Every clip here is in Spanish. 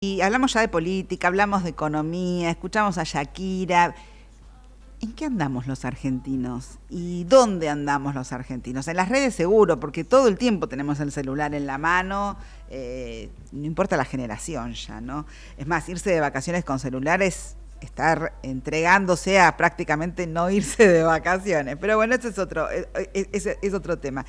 Y hablamos ya de política, hablamos de economía, escuchamos a Shakira. ¿En qué andamos los argentinos? ¿Y dónde andamos los argentinos? En las redes seguro, porque todo el tiempo tenemos el celular en la mano, no importa la generación ya, ¿no? Es más, irse de vacaciones con celular es estar entregándose a prácticamente no irse de vacaciones. Pero bueno, ese es otro tema.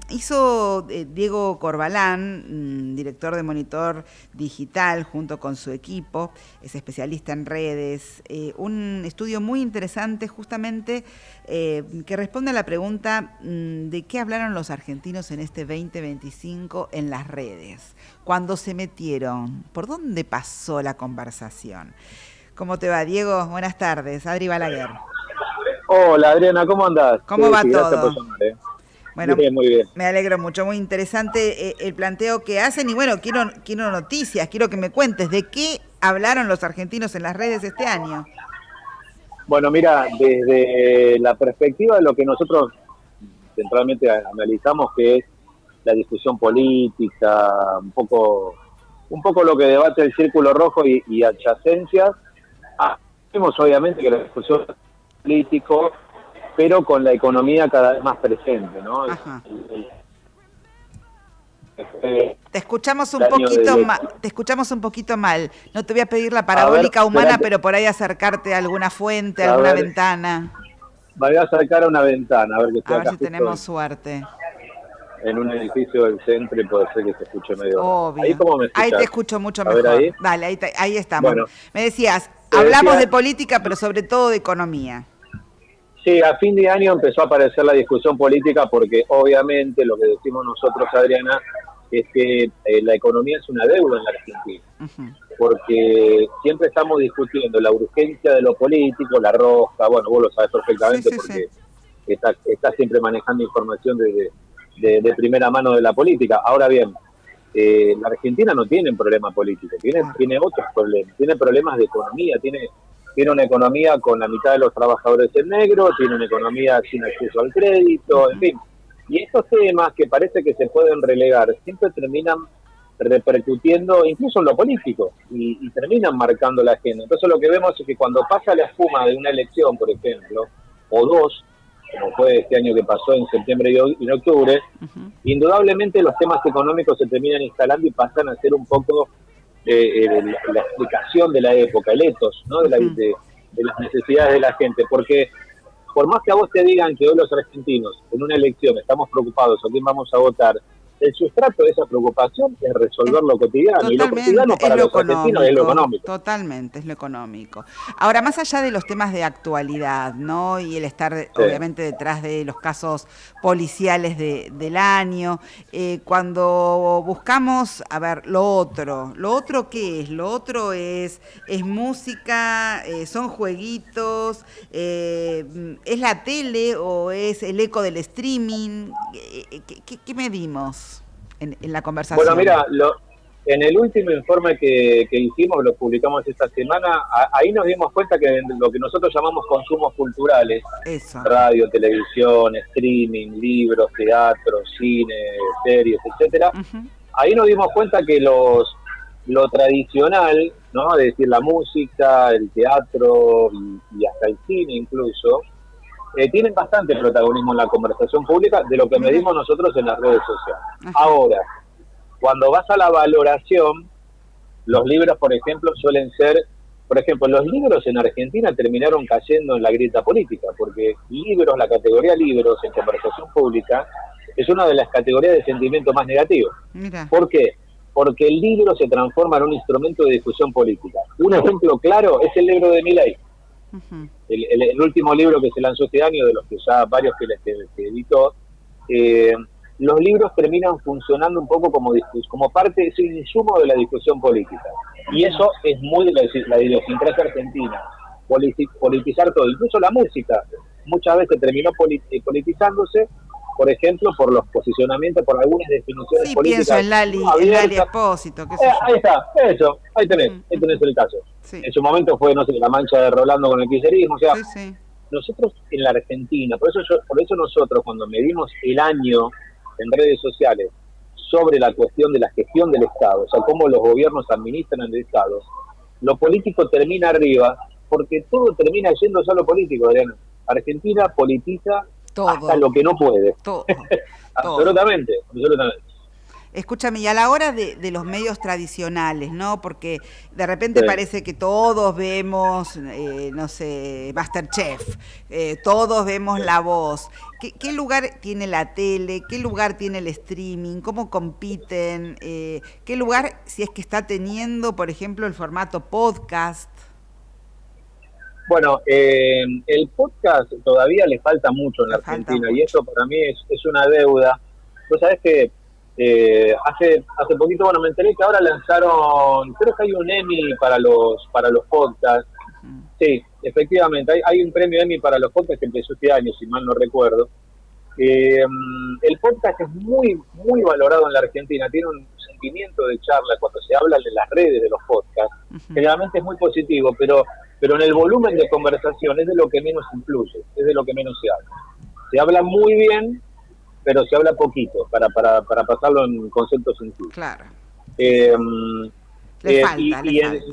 Hizo Diego Corbalán, director de Monitor Digital, junto con su equipo, es especialista en redes, un estudio muy interesante justamente que responde a la pregunta de qué hablaron los argentinos en este 2025 en las redes, cuando se metieron, por dónde pasó la conversación. ¿Cómo te va, Diego? Buenas tardes. Adri Balaguer. Hola, Adriana, ¿cómo andás? ¿Cómo va Gracias por todo? llamar. Bueno, Bien, muy bien. me alegro mucho, muy interesante el planteo que hacen y bueno, quiero noticias, quiero que me cuentes de qué hablaron los argentinos en las redes este año. Bueno, mira, desde la perspectiva de lo que nosotros centralmente analizamos, que es la discusión política, un poco lo que debate el Círculo Rojo y adyacencias, vemos obviamente que la discusión es político, pero con la economía cada vez más presente, ¿no? Ajá. Eh, Te escuchamos un el año poquito de... te escuchamos un poquito mal. No te voy a pedir la A ver, parabólica humana, espera pero por ahí acercarte a alguna fuente, a a alguna ver, ventana. me voy a acercar a una ventana, a ver que A estoy ver acá si justo tenemos suerte. en un edificio del centro y puede ser que se escuche medio raro. ¿Ahí Obvio. cómo me Ahí te escuchás? escucho mucho A ver mejor. ahí. Dale, ahí estamos. Bueno, Me decías, te hablamos decía, de política, pero sobre todo de economía. sí, a fin de año empezó a aparecer la discusión política porque obviamente lo que decimos nosotros, Adriana, es que la economía es una deuda en la Argentina. Uh-huh. Porque siempre estamos discutiendo la urgencia de lo político, la rosca, bueno, vos lo sabés Sí, perfectamente sí, sí. porque estás siempre manejando información de primera mano de la política. Ahora bien, la Argentina no tiene un problema político, Claro. tiene otros problemas, tiene problemas de economía, tiene una economía con la mitad de los trabajadores en negro, tiene una economía sin acceso al crédito, en Uh-huh. fin. Y estos temas que parece que se pueden relegar siempre terminan repercutiendo incluso en lo político y terminan marcando la agenda. Entonces lo que vemos es que cuando pasa la espuma de una elección, por ejemplo, o dos, como fue este año que pasó en septiembre y en octubre, Uh-huh. indudablemente los temas económicos se terminan instalando y pasan a ser un poco la explicación de la época, el etos, ¿no? Uh-huh. De las necesidades de la gente, porque por más que a vos te digan que hoy los argentinos en una elección estamos preocupados a quién vamos a votar, el sustrato de esa preocupación es resolver lo cotidiano, y lo Totalmente, cotidiano es para lo los argentinos es lo económico, económico. totalmente es lo económico. Ahora, más allá de los temas de actualidad, ¿no? Y el estar Sí. obviamente detrás de los casos policiales del año, cuando buscamos, a ver, ¿lo otro qué es? Lo otro es música, son jueguitos, ¿es la tele o es el eco del streaming? ¿Qué medimos en la Bueno, conversación? mira, en el último informe que hicimos, lo publicamos esta semana, ahí nos dimos cuenta que lo que nosotros llamamos consumos culturales, Eso. radio, televisión, streaming, libros, teatro, cine, series, etcétera, Uh-huh. ahí nos dimos cuenta que lo tradicional, ¿no? Es decir, la música, el teatro y hasta el cine incluso, tienen bastante protagonismo en la conversación pública de lo que Mira. medimos nosotros en las redes sociales. Ajá. Ahora, cuando vas a la valoración, los libros, por ejemplo, suelen ser, por ejemplo, los libros en Argentina terminaron cayendo en la grieta política, porque libros, la categoría libros en conversación pública, es una de las categorías de sentimiento más negativo. Mira. ¿Por qué? Porque el libro se transforma en un instrumento de discusión política. Un ejemplo claro es el libro de Milei, Uh-huh. el último libro que se lanzó este año, de los que ya varios que editó. Los libros terminan funcionando un poco como parte, es un insumo de la discusión política. Y Mira. eso es muy de la idiosincrasia argentina, politizar todo, incluso la música. Muchas veces terminó politizándose, por ejemplo, por los posicionamientos, por algunas definiciones Sí, pienso políticas En Lali abiertas. Espósito, qué sé yo. Ahí está, eso, ahí Uh-huh. tenés Uh-huh. el caso. Sí, En su momento fue, no sé, la mancha de Rolando con el kirchnerismo, o sea, sí, sí. nosotros en la Argentina, por eso nosotros cuando medimos el año en redes sociales, sobre la cuestión de la gestión del Estado, o sea, cómo los gobiernos administran el Estado, lo político termina arriba, porque todo termina yendo a lo político, Adriana. Argentina politiza hasta Todo, lo que no puede. todo, todo. Absolutamente, absolutamente. Escúchame, y a la hora de los medios tradicionales, ¿no? Porque de repente Sí. parece que todos vemos, no sé, MasterChef, todos vemos La Voz. ¿Qué lugar tiene la tele? ¿Qué lugar tiene el streaming? ¿Cómo compiten? ¿Qué lugar, si es que está teniendo, por ejemplo, el formato podcast? Bueno, el podcast todavía le falta mucho en la Le falta Argentina y mucho. eso para mí es una deuda. Vos sabés que hace poquito, bueno, me enteré que ahora lanzaron, creo que hay un Emmy para los podcasts. Mm. Sí, efectivamente, hay un premio Emmy para los podcasts que empezó este año, si mal no recuerdo. El podcast es muy, muy valorado en la Argentina, tiene un sentimiento de charla cuando se habla de las redes de los podcasts, generalmente es muy positivo, pero en el volumen de conversación es de lo que menos influye, es de lo que menos se habla. Se habla muy bien, pero se habla poquito, para pasarlo en conceptos sencillos. Claro. Eh, Le falta, le falta.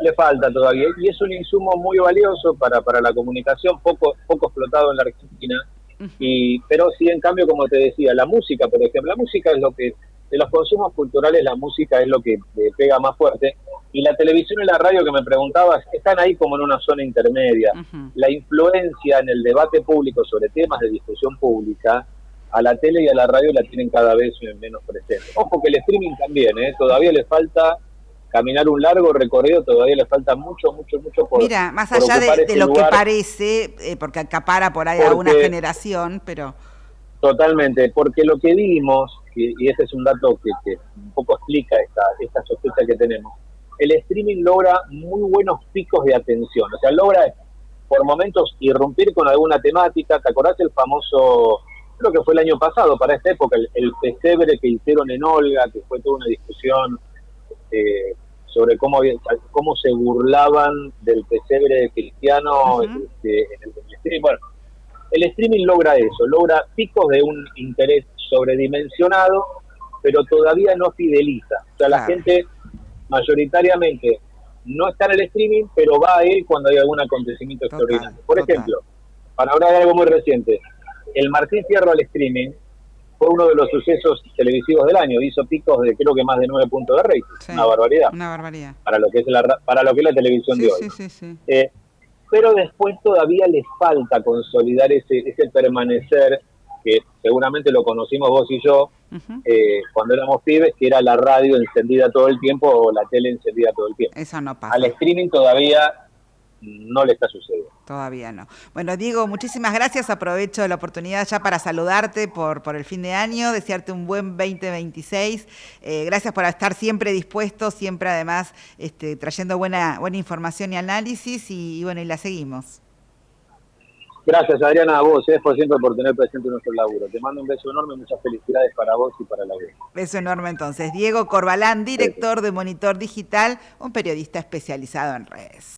Le falta todavía, y es un insumo muy valioso para la comunicación, poco explotado en la Argentina, pero sí, en cambio, como te decía, la música, por ejemplo, la música es lo que, de los consumos culturales, la música es lo que pega más fuerte, y la televisión y la radio que me preguntabas, están ahí como en una zona intermedia. La influencia en el debate público sobre temas de discusión pública, a la tele y a la radio la tienen cada vez menos presente. Ojo que el streaming también, todavía le falta caminar un largo recorrido, todavía le falta mucho por Mira, más allá de lo que parece, porque acapara por ahí a una generación, pero... Totalmente, porque lo que vimos, y ese es un dato que un poco explica esta sospecha que tenemos, el streaming logra muy buenos picos de atención, o sea, logra por momentos irrumpir con alguna temática. ¿Te acordás el famoso, creo que fue el año pasado, para esta época, el pesebre que hicieron en Olga, que fue toda una discusión sobre cómo se burlaban del pesebre cristiano en el streaming? Bueno, el streaming logra eso, logra picos de un interés sobredimensionado, pero todavía no fideliza. O sea, la gente mayoritariamente no está en el streaming, pero va a él cuando hay algún acontecimiento extraordinario. Por ejemplo, para hablar de algo muy reciente, el Martín Fierro al streaming fue uno de los sucesos televisivos del año, hizo picos de creo que más de 9 puntos de rating, una barbaridad. Una barbaridad. Para lo que es la televisión de hoy. Sí. Pero después todavía les falta consolidar ese permanecer, que seguramente lo conocimos vos y yo, cuando éramos pibes, que era la radio encendida todo el tiempo o la tele encendida todo el tiempo. Eso no pasa. Al streaming todavía no le está sucediendo. Todavía no. Bueno, Diego, muchísimas gracias. Aprovecho la oportunidad ya para saludarte por el fin de año, desearte un buen 2026. Gracias por estar siempre dispuesto, siempre además trayendo buena información y análisis y bueno, y la seguimos. Gracias, Adriana, a vos, por siempre por tener presente nuestro laburo. Te mando un beso enorme, muchas felicidades para vos y para la vida. Beso enorme entonces. Diego Corbalán, director de Monitor Digital, un periodista especializado en redes.